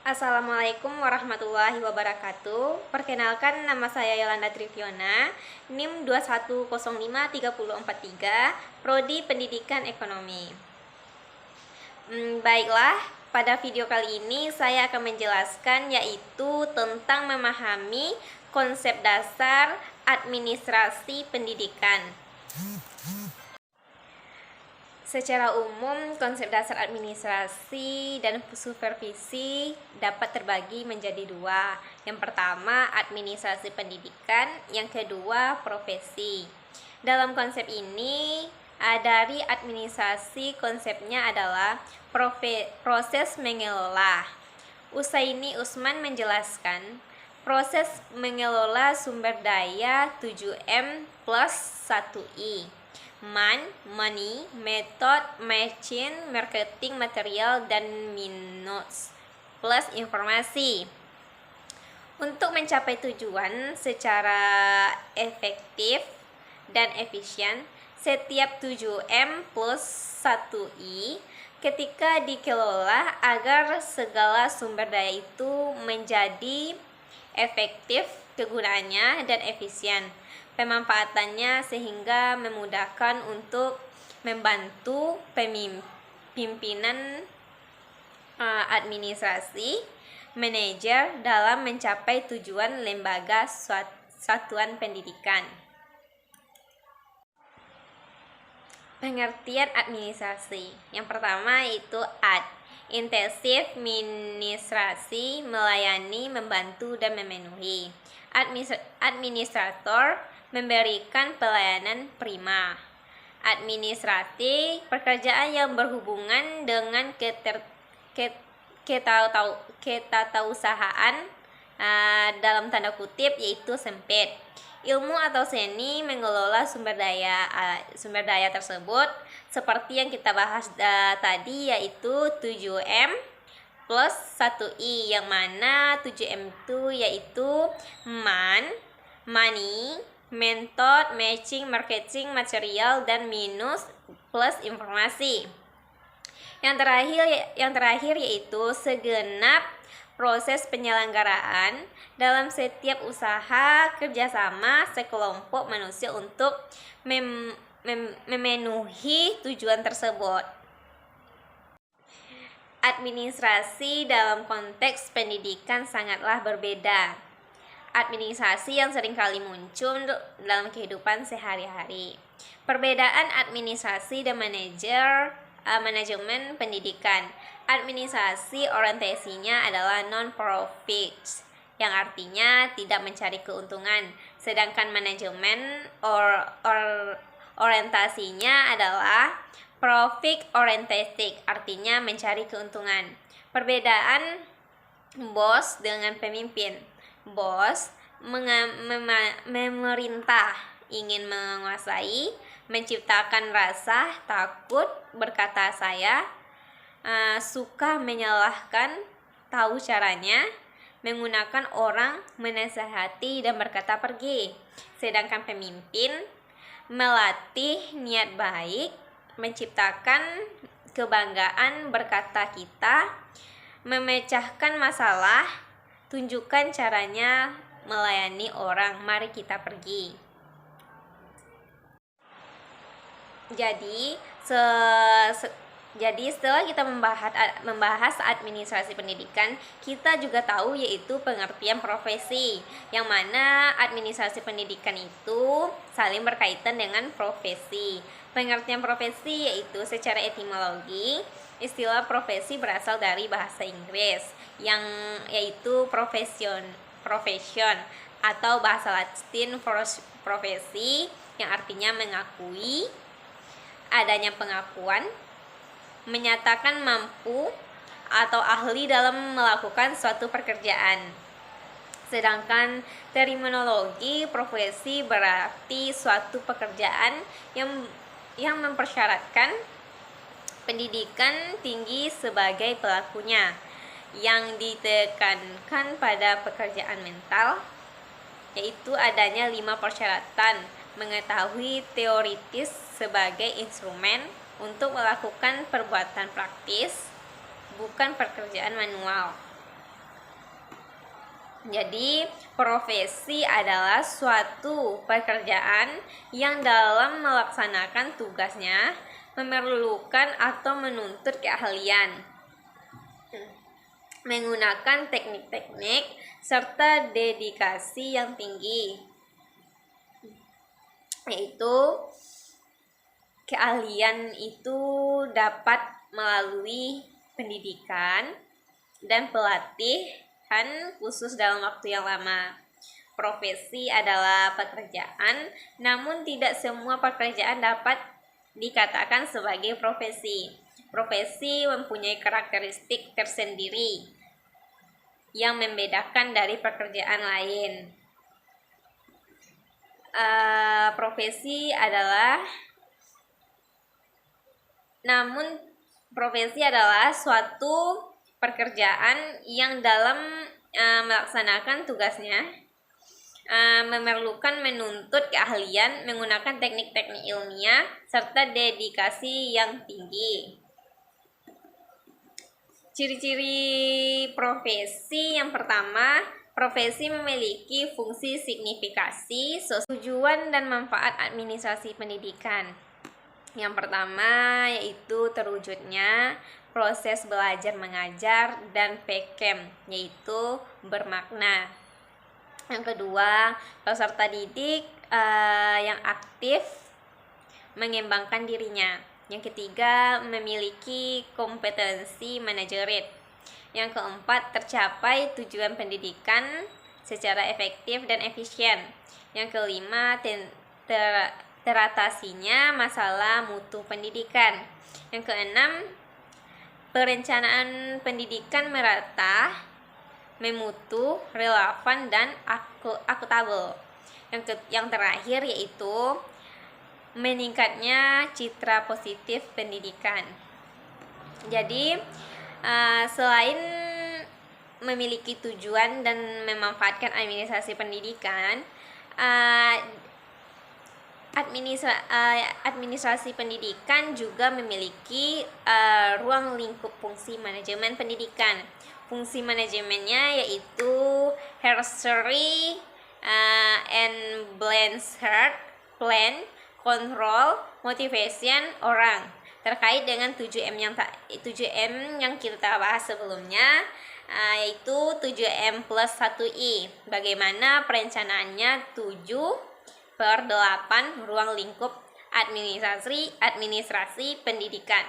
Assalamualaikum warahmatullahi wabarakatuh. Perkenalkan, nama saya Yolanda Triviona, NIM 21053043, Prodi Pendidikan Ekonomi. Baiklah, pada video kali ini saya akan menjelaskan yaitu tentang memahami konsep dasar administrasi pendidikan. Secara umum, konsep dasar administrasi dan supervisi dapat terbagi menjadi dua. Yang pertama, administrasi pendidikan, yang kedua, profesi. Dalam konsep ini, dari administrasi konsepnya adalah proses mengelola. Usaini Usman menjelaskan, proses mengelola sumber daya 7M plus 1I. Money, method, machine, marketing, material, dan minus plus informasi. Untuk mencapai tujuan secara efektif dan efisien, setiap 7M plus 1I ketika dikelola agar segala sumber daya itu menjadi efektif kegunaannya dan efisien pemanfaatannya sehingga memudahkan untuk membantu pimpinan administrasi, manajer dalam mencapai tujuan lembaga satuan pendidikan. Pengertian administrasi. Yang pertama itu intensif administrasi, melayani, membantu, dan memenuhi. Administrator memberikan pelayanan prima. Administrasi, pekerjaan yang berhubungan dengan ketatahusahaan dalam tanda kutip yaitu sempit. Ilmu atau seni mengelola sumber daya tersebut seperti yang kita bahas tadi yaitu 7M plus 1I, yang mana 7M itu yaitu money, method, matching, marketing, material, dan minus plus informasi. Yang terakhir yaitu segenap proses penyelenggaraan dalam setiap usaha kerjasama sekelompok manusia untuk memenuhi tujuan tersebut. Administrasi dalam konteks pendidikan sangatlah berbeda. Administrasi yang seringkali muncul dalam kehidupan sehari-hari. Perbedaan administrasi dan manajemen pendidikan. Administrasi orientasinya adalah non-profit, yang artinya tidak mencari keuntungan, sedangkan manajemen orientasinya adalah profit oriented, artinya mencari keuntungan. Perbedaan bos dengan pemimpin. Bos memerintah, ingin menguasai, menciptakan rasa takut, berkata saya suka menyalahkan, tahu caranya, menggunakan orang, menasihati, dan berkata pergi. Sedangkan pemimpin melatih niat baik, menciptakan kebanggaan, berkata kita, memecahkan masalah, tunjukkan caranya melayani orang, mari kita pergi. Jadi setelah kita membahas administrasi pendidikan, kita juga tahu yaitu pengertian profesi, yang mana administrasi pendidikan itu saling berkaitan dengan profesi. Pengertian profesi yaitu secara etimologi, istilah profesi berasal dari bahasa Inggris yang yaitu profession atau bahasa Latin profesi, yang artinya mengakui, adanya pengakuan, menyatakan mampu atau ahli dalam melakukan suatu pekerjaan. Sedangkan terminologi profesi berarti suatu pekerjaan yang mempersyaratkan pendidikan tinggi sebagai pelakunya, yang ditekankan pada pekerjaan mental, yaitu adanya 5 persyaratan: mengetahui teoritis sebagai instrumen untuk melakukan perbuatan praktis, bukan pekerjaan manual. Jadi, profesi adalah suatu pekerjaan yang dalam melaksanakan tugasnya memerlukan atau menuntut keahlian, menggunakan teknik-teknik serta dedikasi yang tinggi, yaitu keahlian itu dapat melalui pendidikan dan pelatihan khusus dalam waktu yang lama. Profesi adalah pekerjaan, namun tidak semua pekerjaan dapat dikatakan sebagai profesi. Profesi mempunyai karakteristik tersendiri yang membedakan dari pekerjaan lain. Profesi adalah suatu pekerjaan yang dalam melaksanakan tugasnya memerlukan menuntut keahlian, menggunakan teknik-teknik ilmiah serta dedikasi yang tinggi. Ciri-ciri profesi yang pertama, profesi memiliki fungsi signifikasi, tujuan dan manfaat administrasi pendidikan. Yang pertama yaitu terwujudnya proses belajar mengajar dan PKM, yaitu bermakna. Yang kedua, peserta didik yang aktif mengembangkan dirinya. Yang ketiga, memiliki kompetensi manajerial. Yang keempat, tercapai tujuan pendidikan secara efektif dan efisien. Yang kelima, teratasinya masalah mutu pendidikan. Yang keenam, perencanaan pendidikan merata, memutu, relevan, dan akuntabel. Yang terakhir yaitu meningkatnya citra positif pendidikan. Jadi selain memiliki tujuan dan memanfaatkan administrasi pendidikan, administrasi pendidikan juga memiliki ruang lingkup fungsi manajemen pendidikan. Fungsi manajemennya yaitu Nursery and plan, control, motivation orang. Terkait dengan 7M yang kita bahas sebelumnya, yaitu 7M+1I. Bagaimana perencanaannya 7/8 ruang lingkup administrasi pendidikan.